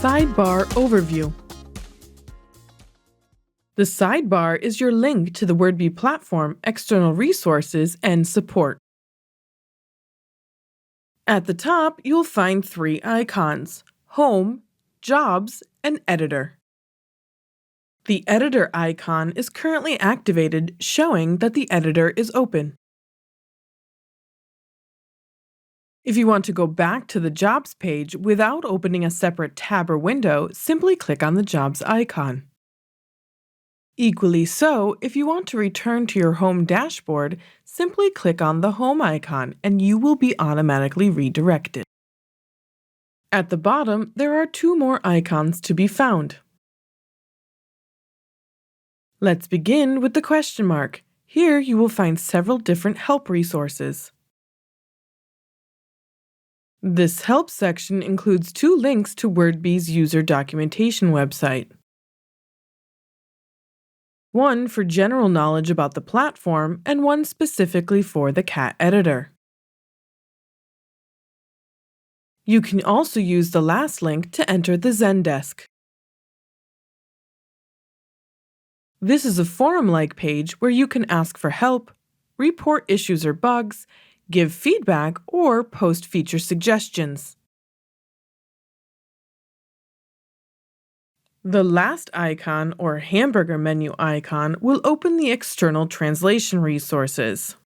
Sidebar Overview. The sidebar is your link to the Wordbee platform, external resources, and support. At the top, you'll find three icons: Home, Jobs, and Editor. The Editor icon is currently activated, showing that the editor is open. If you want to go back to the Jobs page without opening a separate tab or window, simply click on the Jobs icon. Equally so, if you want to return to your home dashboard, simply click on the Home icon and you will be automatically redirected. At the bottom, there are two more icons to be found. Let's begin with the question mark. Here you will find several different help resources. This help section includes two links to Wordbee's user documentation website. One for general knowledge about the platform and one specifically for the cat editor. You can also use the last link to enter the Zendesk. This is a forum-like page where you can ask for help, report issues or bugs, give feedback, or post feature suggestions. The last icon, or hamburger menu icon, will open the external translation resources.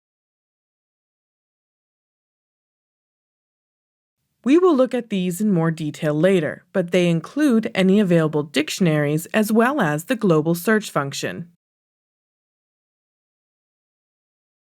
We will look at these in more detail later, but they include any available dictionaries as well as the global search function.